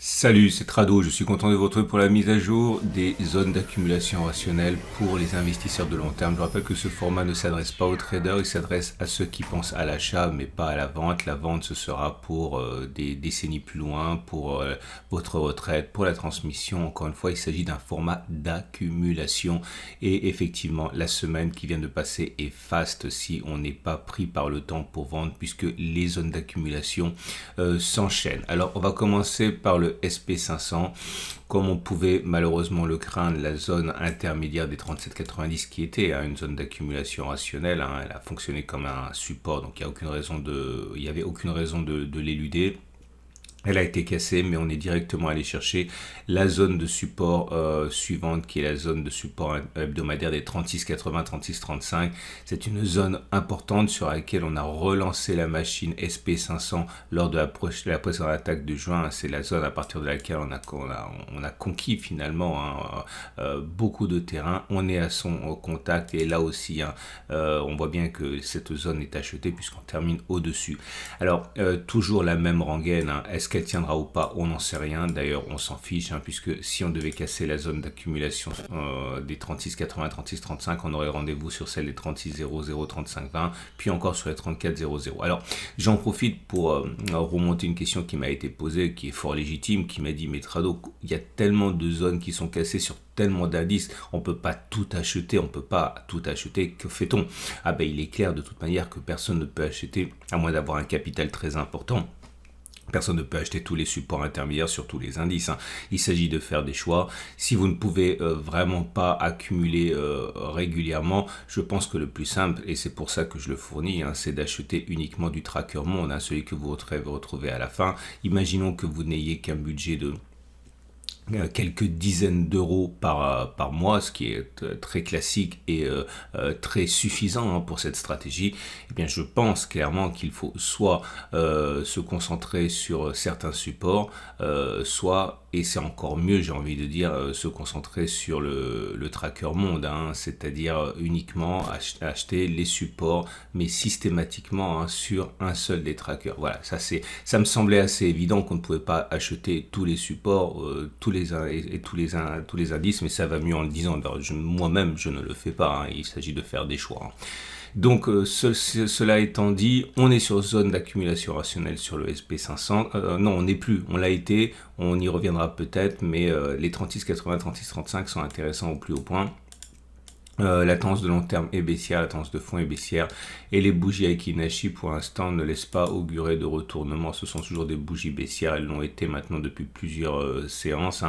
Salut, c'est Trado, je suis content de vous retrouver pour la mise à jour des zones d'accumulation rationnelle pour les investisseurs de long terme. Je rappelle que ce format ne s'adresse pas aux traders, il s'adresse à ceux qui pensent à l'achat mais pas à la vente. La vente ce sera pour des décennies plus loin, pour votre retraite, pour la transmission. Encore une fois, il s'agit d'un format d'accumulation et effectivement la semaine qui vient de passer est faste si on n'est pas pris par le temps pour vendre puisque les zones d'accumulation s'enchaînent. Alors on va commencer par le SP500, comme on pouvait malheureusement le craindre, la zone intermédiaire des 37,90 qui était une zone d'accumulation rationnelle, elle a fonctionné comme un support, donc il n'y avait aucune raison de l'éluder. Elle a été cassée, mais on est directement allé chercher la zone de support suivante, qui est la zone de support hebdomadaire des 36,80, 36,35. C'est une zone importante sur laquelle on a relancé la machine SP500 lors de la précédente attaque de juin. C'est la zone à partir de laquelle on a conquis finalement beaucoup de terrain. On est à son contact et là aussi, on voit bien que cette zone est achetée puisqu'on termine au-dessus. Alors, toujours la même rengaine, est-ce qu'elle tiendra ou pas, on n'en sait rien. D'ailleurs, on s'en fiche, puisque si on devait casser la zone d'accumulation des 36,80, 36,35, on aurait rendez-vous sur celle des 36,00, 35,20, puis encore sur les 34,00. Alors, j'en profite pour remonter une question qui m'a été posée, qui est fort légitime, qui m'a dit, mais Trado, il y a tellement de zones qui sont cassées sur tellement d'indices, on peut pas tout acheter, que fait-on? Ah ben il est clair de toute manière que personne ne peut acheter, à moins d'avoir un capital très important. Personne ne peut acheter tous les supports intermédiaires sur tous les indices. Il s'agit de faire des choix. Si vous ne pouvez vraiment pas accumuler régulièrement, je pense que le plus simple, et c'est pour ça que je le fournis, c'est d'acheter uniquement du tracker monde, celui que vous retrouvez à la fin. Imaginons que vous n'ayez qu'un budget de quelques dizaines d'euros par mois, ce qui est très classique et très suffisant pour cette stratégie. Eh bien, je pense clairement qu'il faut soit se concentrer sur certains supports, soit, et c'est encore mieux, j'ai envie de dire, se concentrer sur le tracker monde, c'est-à-dire uniquement acheter les supports, mais systématiquement sur un seul des trackers. Voilà, ça me semblait assez évident qu'on ne pouvait pas acheter tous les supports, tous les indices, mais ça va mieux en le disant. Moi-même, je ne le fais pas. Il s'agit de faire des choix. Donc, cela étant dit, on est sur zone d'accumulation rationnelle sur le SP500. Non, on n'est plus. On l'a été. On y reviendra peut-être, mais les 36,80, 36,35 sont intéressants au plus haut point. La tendance de long terme est baissière, la tendance de fond est baissière et les bougies Aiki-Nashi pour l'instant ne laissent pas augurer de retournement. Ce sont toujours des bougies baissières, elles l'ont été maintenant depuis plusieurs séances.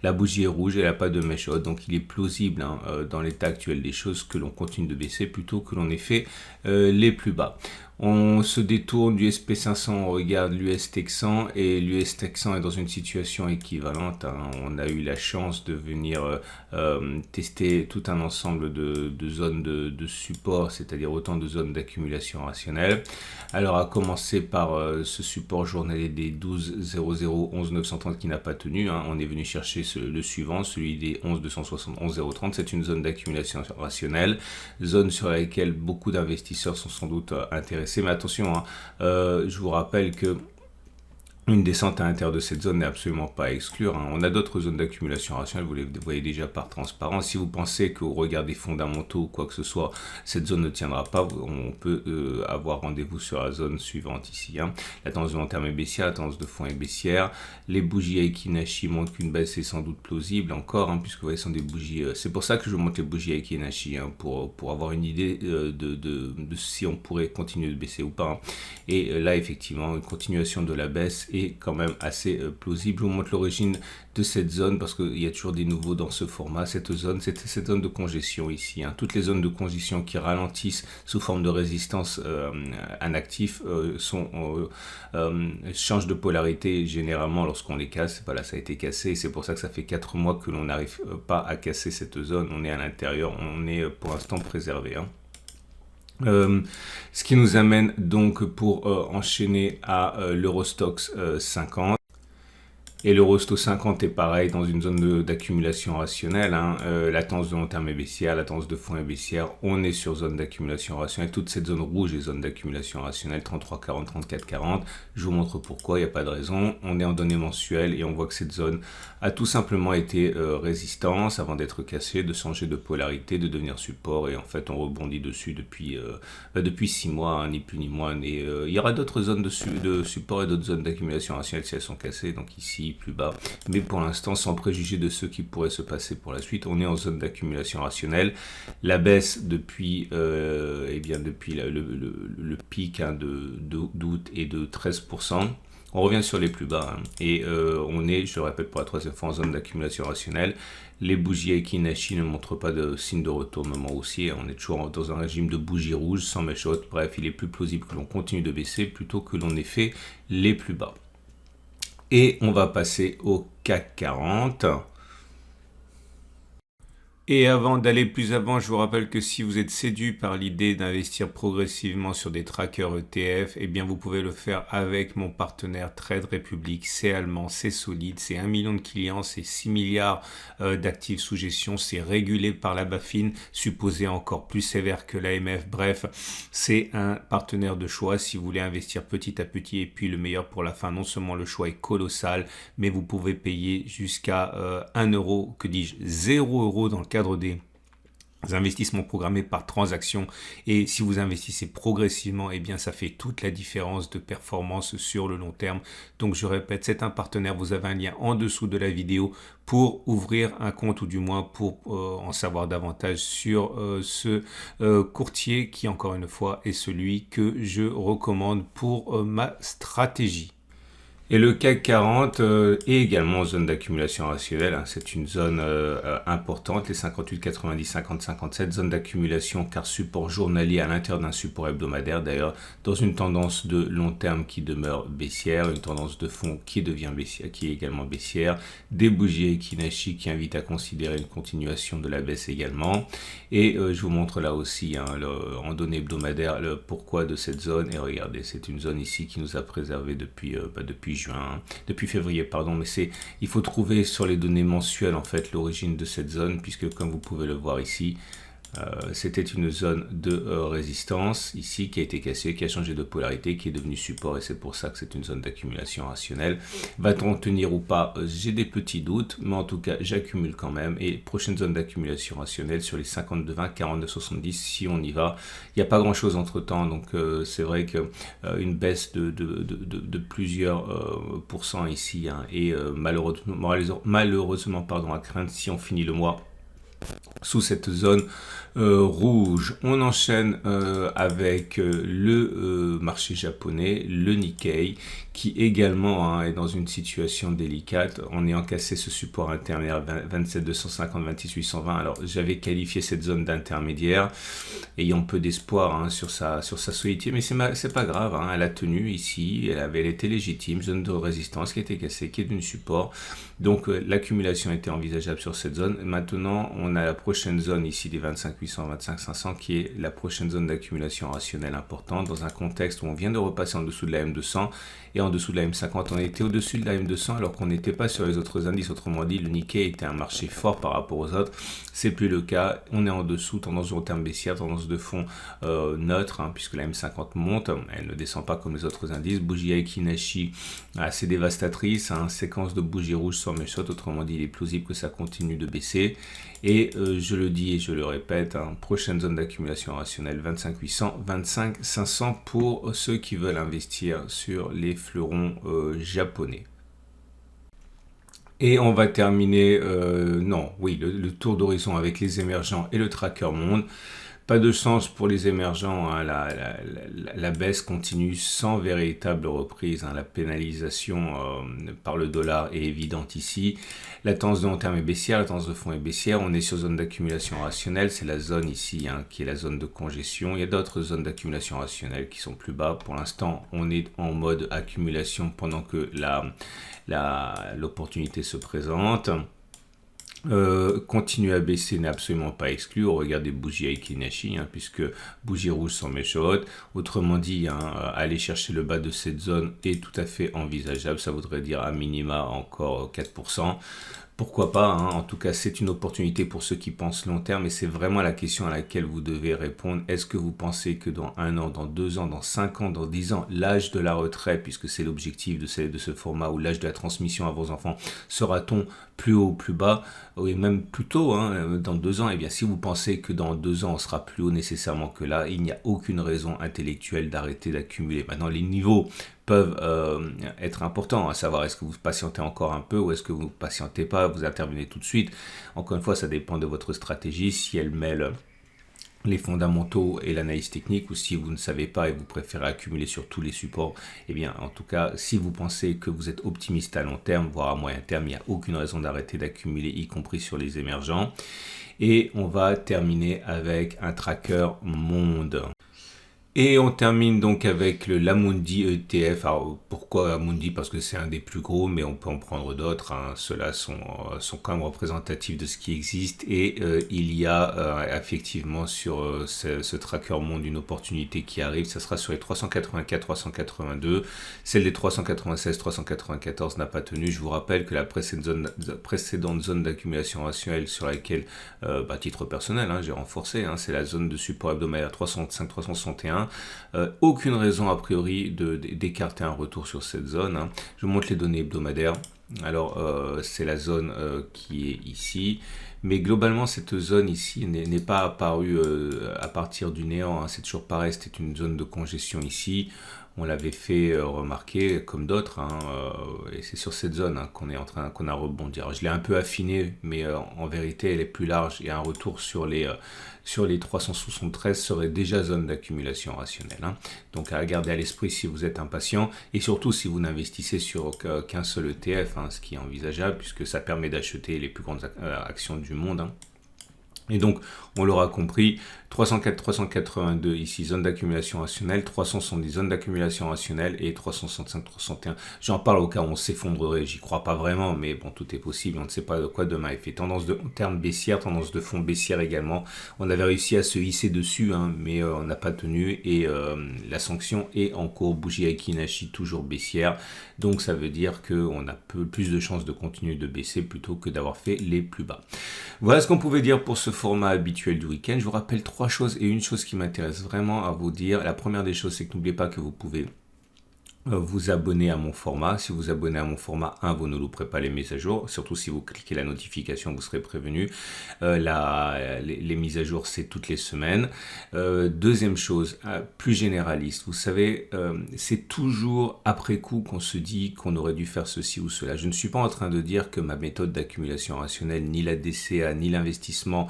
La bougie est rouge, elle n'a pas de mèche haute, donc il est plausible dans l'état actuel des choses que l'on continue de baisser plutôt que l'on ait fait les plus bas. On se détourne du SP500, on regarde l'US Texan et l'US Texan est dans une situation équivalente. On a eu la chance de venir tester tout un ensemble de zones de support, c'est-à-dire autant de zones d'accumulation rationnelle. Alors à commencer par ce support journalier des 12,00, 11,930 qui n'a pas tenu. On est venu chercher le suivant, celui des 11,260, 11,030. C'est une zone d'accumulation rationnelle, zone sur laquelle beaucoup d'investisseurs sont sans doute intéressés. Mais attention, je vous rappelle que une descente à l'intérieur de cette zone n'est absolument pas à exclure. On a d'autres zones d'accumulation rationnelle, vous les voyez déjà par transparence. Si vous pensez qu'au regard des fondamentaux ou quoi que ce soit, cette zone ne tiendra pas, on peut avoir rendez-vous sur la zone suivante ici. La tendance de long terme est baissière, la tendance de fond est baissière. Les bougies Aiki-Nashi montrent qu'une baisse est sans doute plausible encore, puisque vous voyez, ce sont des bougies. C'est pour ça que je monte les bougies Aiki-Nashi, pour avoir une idée de si on pourrait continuer de baisser ou pas. Et là, effectivement, une continuation de la baisse est quand même assez plausible. Je vous montre l'origine de cette zone parce qu'il y a toujours des nouveaux dans ce format. Cette zone de congestion ici. Toutes les zones de congestion qui ralentissent sous forme de résistance un actif changent de polarité généralement lorsqu'on les casse. Voilà, ça a été cassé et c'est pour ça que ça fait 4 mois que l'on n'arrive pas à casser cette zone. On est à l'intérieur, on est pour l'instant préservé. Ce qui nous amène donc pour enchaîner à l'Eurostoxx 50. Et le Rosto 50 est pareil dans une zone d'accumulation rationnelle. Hein. La tendance de long terme est baissière, la tendance de fond est baissière. On est sur zone d'accumulation rationnelle. Toute cette zone rouge est zone d'accumulation rationnelle, 33, 40, 34, 40. Je vous montre pourquoi, il n'y a pas de raison. On est en données mensuelles et on voit que cette zone a tout simplement été résistance avant d'être cassée, de changer de polarité, de devenir support. Et en fait, on rebondit dessus depuis 6 mois, hein, ni plus ni moins. Et il y aura d'autres zones de support et d'autres zones d'accumulation rationnelle si elles sont cassées. Donc ici, plus bas, mais pour l'instant sans préjuger de ce qui pourrait se passer pour la suite, on est en zone d'accumulation rationnelle. La baisse depuis depuis le pic hein, d'août est de 13%. On revient sur les plus bas hein, et on est, je le répète pour la troisième fois, en zone d'accumulation rationnelle. Les bougies Ekinashi ne montrent pas de signe de retournement haussier. On est toujours dans un régime de bougies rouges sans mèche haute. Bref, il est plus plausible que l'on continue de baisser plutôt que l'on ait fait les plus bas. Et on va passer au CAC 40. Et avant d'aller plus avant, je vous rappelle que si vous êtes séduit par l'idée d'investir progressivement sur des trackers ETF, eh bien vous pouvez le faire avec mon partenaire Trade Republic. C'est allemand, c'est solide, c'est 1 million de clients, c'est 6 milliards d'actifs sous gestion, c'est régulé par la BaFin, supposé encore plus sévère que l'AMF. Bref, c'est un partenaire de choix si vous voulez investir petit à petit. Et puis le meilleur pour la fin, non seulement le choix est colossal, mais vous pouvez payer jusqu'à 1 euro, que dis-je, 0 euro dans le cadre des investissements programmés par transaction. Et si vous investissez progressivement, eh bien ça fait toute la différence de performance sur le long terme. Donc je répète, c'est un partenaire, vous avez un lien en dessous de la vidéo pour ouvrir un compte ou du moins pour en savoir davantage sur ce courtier qui encore une fois est celui que je recommande pour ma stratégie. Et le CAC 40 est également en zone d'accumulation rationnelle. Hein. C'est une zone importante, les 58, 90, 50, 57, zone d'accumulation car support journalier à l'intérieur d'un support hebdomadaire. D'ailleurs, dans une tendance de long terme qui demeure baissière, une tendance de fond qui devient baissière, qui est également baissière, des bougies Ekinashi qui invitent à considérer une continuation de la baisse également. Et je vous montre là aussi hein, en données hebdomadaires le pourquoi de cette zone. Et regardez, c'est une zone ici qui nous a préservé depuis février, pardon, mais il faut trouver sur les données mensuelles en fait l'origine de cette zone, puisque comme vous pouvez le voir ici, c'était une zone de résistance ici qui a été cassée, qui a changé de polarité, qui est devenue support et c'est pour ça que c'est une zone d'accumulation rationnelle. Va-t-on tenir ou pas? J'ai des petits doutes, mais en tout cas j'accumule quand même. Et prochaine zone d'accumulation rationnelle sur les 52,20, 42,70 si on y va. Il n'y a pas grand chose entre temps, donc c'est vrai que une baisse de plusieurs pourcents ici hein, et malheureusement à craindre si on finit le mois sous cette zone rouge. On enchaîne avec le marché japonais, le Nikkei, qui également hein, est dans une situation délicate en ayant cassé ce support intermédiaire 27 250, 26 820. Alors j'avais qualifié cette zone d'intermédiaire, ayant peu d'espoir hein, sur sa solidité, mais c'est pas grave, hein, elle a tenu ici, elle était légitime, zone de résistance qui a été cassée, qui est devenu support. Donc l'accumulation était envisageable sur cette zone. Maintenant, on a la prochaine zone ici des 25 800, 25 500 qui est la prochaine zone d'accumulation rationnelle importante dans un contexte où on vient de repasser en dessous de la M200 et en dessous de la M50. On était au-dessus de la M200 alors qu'on n'était pas sur les autres indices. Autrement dit, le Nikkei était un marché fort par rapport aux autres. C'est plus le cas. On est en dessous, tendance de long terme baissière, tendance de fond neutre hein, puisque la M50 monte. Elle ne descend pas comme les autres indices. Bougie Ekinashi assez dévastatrice. Hein, séquence de bougies rouges sur mes shots. Autrement dit, il est plausible que ça continue de baisser. Et je le dis et je le répète, hein, prochaine zone d'accumulation rationnelle 25 800, 25 500 pour ceux qui veulent investir sur les fleurons japonais. Et on va terminer, le tour d'horizon avec les émergents et le tracker monde. Pas de chance pour les émergents, hein. La baisse continue sans véritable reprise. Hein. La pénalisation par le dollar est évidente ici. La tendance de long terme est baissière, la tendance de fond est baissière. On est sur zone d'accumulation rationnelle, c'est la zone ici hein, qui est la zone de congestion. Il y a d'autres zones d'accumulation rationnelle qui sont plus bas. Pour l'instant, on est en mode accumulation pendant que l'opportunité se présente. Continuer à baisser n'est absolument pas exclu. Regardez bougie Aiki-Nashi, puisque bougie rouge sans mèche haute. Autrement dit, aller chercher le bas de cette zone est tout à fait envisageable. Ça voudrait dire à minima encore 4%. Pourquoi pas, en tout cas c'est une opportunité pour ceux qui pensent long terme et c'est vraiment la question à laquelle vous devez répondre. Est-ce que vous pensez que dans 1 an, dans 2 ans, dans 5 ans, dans 10 ans, l'âge de la retraite, puisque c'est l'objectif de ce format, ou l'âge de la transmission à vos enfants, sera-t-on plus haut ou plus bas, ou même plus tôt, dans 2 ans? Eh bien si vous pensez que dans 2 ans on sera plus haut nécessairement que là, il n'y a aucune raison intellectuelle d'arrêter d'accumuler. Maintenant les niveaux peuvent être importants, à savoir est-ce que vous patientez encore un peu ou est-ce que vous ne patientez pas, vous intervenez tout de suite. Encore une fois, ça dépend de votre stratégie, si elle mêle les fondamentaux et l'analyse technique, ou si vous ne savez pas et vous préférez accumuler sur tous les supports. Eh bien, en tout cas, si vous pensez que vous êtes optimiste à long terme, voire à moyen terme, il n'y a aucune raison d'arrêter d'accumuler, y compris sur les émergents. Et on va terminer avec un tracker monde. Et on termine donc avec le l'Amundi ETF. Alors pourquoi Amundi? Parce que c'est un des plus gros, mais on peut en prendre d'autres. Ceux-là sont quand même représentatifs de ce qui existe. Et il y a effectivement sur ce tracker monde une opportunité qui arrive. Ça sera sur les 384, 382. Celle des 396, 394 n'a pas tenu. Je vous rappelle que la précédente zone d'accumulation rationnelle sur laquelle, à titre personnel, j'ai renforcé, c'est la zone de support hebdomadaire 365, 361. Aucune raison a priori d'écarter un retour sur cette zone. Je vous montre les données hebdomadaires. Alors c'est la zone qui est ici, mais globalement cette zone ici n'est pas apparue à partir du néant, c'est toujours pareil, c'était une zone de congestion ici. On l'avait fait remarquer comme d'autres, et c'est sur cette zone qu'on a rebondi. Alors, je l'ai un peu affiné, mais en vérité elle est plus large et un retour sur les 373 serait déjà zone d'accumulation rationnelle. Donc à garder à l'esprit si vous êtes impatient et surtout si vous n'investissez sur qu'un seul ETF, ce qui est envisageable puisque ça permet d'acheter les plus grandes actions du monde. Et donc, on l'aura compris, 304, 382 ici, zone d'accumulation rationnelle, 370 zone d'accumulation rationnelle et 365, 361. J'en parle au cas où on s'effondrerait, j'y crois pas vraiment, mais bon, tout est possible, on ne sait pas de quoi demain est fait. Tendance de terme baissière, tendance de fond baissière également. On avait réussi à se hisser dessus, mais on n'a pas tenu et la sanction est en cours, bougie Aiki-Nashi toujours baissière. Donc ça veut dire qu'on a plus de chances de continuer de baisser plutôt que d'avoir fait les plus bas. Voilà ce qu'on pouvait dire pour ce format habituel du week-end. Je vous rappelle 3 choses et une chose qui m'intéresse vraiment à vous dire. La première des choses, c'est que n'oubliez pas que vous pouvez vous abonner à mon format. Si vous vous abonnez à mon format 1, vous ne louperez pas les mises à jour. Surtout si vous cliquez la notification, vous serez prévenu. Les mises à jour, c'est toutes les semaines. Deuxième chose, plus généraliste. Vous savez, c'est toujours après coup qu'on se dit qu'on aurait dû faire ceci ou cela. Je ne suis pas en train de dire que ma méthode d'accumulation rationnelle, ni la DCA, ni l'investissement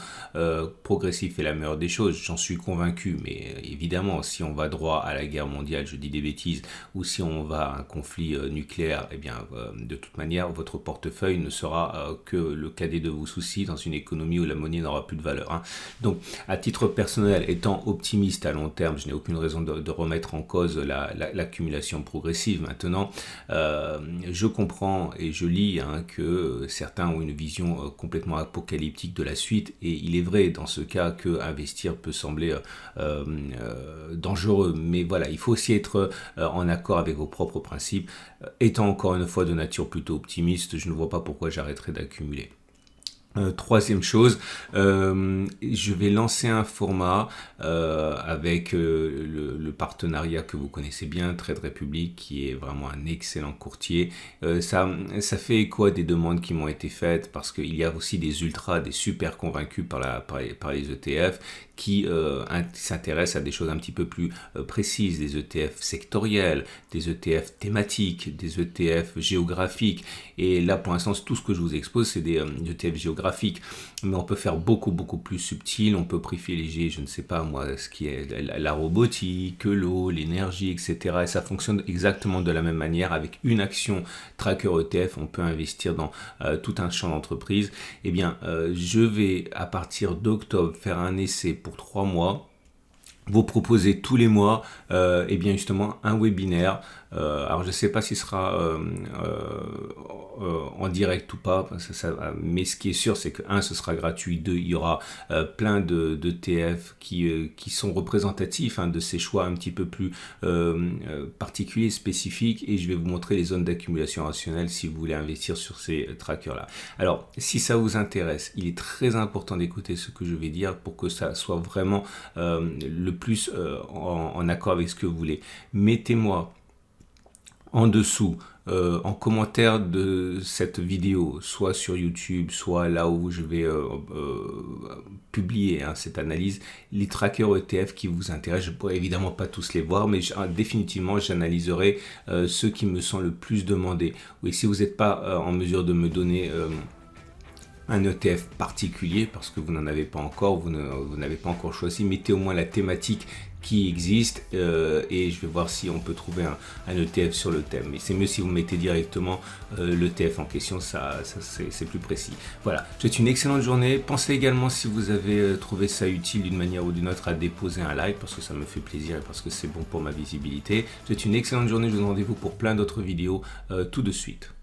progressif est la meilleure des choses. J'en suis convaincu. Mais évidemment, si on va droit à la guerre mondiale, je dis des bêtises, ou si on va à un conflit nucléaire, eh bien, de toute manière, votre portefeuille ne sera que le cadet de vos soucis dans une économie où la monnaie n'aura plus de valeur. Donc, à titre personnel, étant optimiste à long terme, je n'ai aucune raison de remettre en cause l'accumulation progressive. Maintenant, je comprends et je lis que certains ont une vision complètement apocalyptique de la suite, et il est vrai dans ce cas que investir peut sembler dangereux, mais voilà, il faut aussi être en accord avec vos propres principes. Étant encore une fois de nature plutôt optimiste, je ne vois pas pourquoi j'arrêterai d'accumuler. Troisième chose, je vais lancer un format avec le partenariat que vous connaissez bien, Trade Republic, qui est vraiment un excellent courtier. Ça fait écho à des demandes qui m'ont été faites parce qu'il y a aussi des ultras, des super convaincus par les ETF qui s'intéressent à des choses un petit peu plus précises, des ETF sectoriels, des ETF thématiques, des ETF géographiques. Et là, pour l'instant, tout ce que je vous expose, c'est des ETF géographiques. Mais on peut faire beaucoup plus subtil, on peut privilégier, je ne sais pas moi, ce qui est la robotique, l'eau, l'énergie, etc. Et ça fonctionne exactement de la même manière. Avec une action tracker ETF, on peut investir dans tout un champ d'entreprise. Eh bien, je vais, à partir d'octobre, faire un essai pour 3 mois, vous proposer tous les mois eh bien justement un webinaire. Alors je ne sais pas s'il sera en direct ou pas, mais ce qui est sûr, c'est que ce sera gratuit, 2, il y aura plein de TF qui sont représentatifs de ces choix un petit peu plus particuliers, spécifiques, et je vais vous montrer les zones d'accumulation rationnelle si vous voulez investir sur ces trackers-là. Alors, si ça vous intéresse, il est très important d'écouter ce que je vais dire pour que ça soit vraiment le plus en accord avec ce que vous voulez. Mettez-moi en dessous, en commentaire de cette vidéo, soit sur YouTube, soit là où je vais publier cette analyse, les trackers ETF qui vous intéressent. Je ne pourrais évidemment pas tous les voir, mais définitivement j'analyserai ceux qui me sont le plus demandés. Oui, si vous n'êtes pas en mesure de me donner un ETF particulier, parce que vous n'en avez pas encore, vous n'avez pas encore choisi, mettez au moins la thématique qui existe et je vais voir si on peut trouver un ETF sur le thème. Mais c'est mieux si vous mettez directement l'ETF en question, c'est plus précis. Voilà, je vous souhaite une excellente journée. Pensez également, si vous avez trouvé ça utile d'une manière ou d'une autre, à déposer un like, parce que ça me fait plaisir et parce que c'est bon pour ma visibilité. Je vous souhaite une excellente journée, je vous donne rendez-vous pour plein d'autres vidéos tout de suite.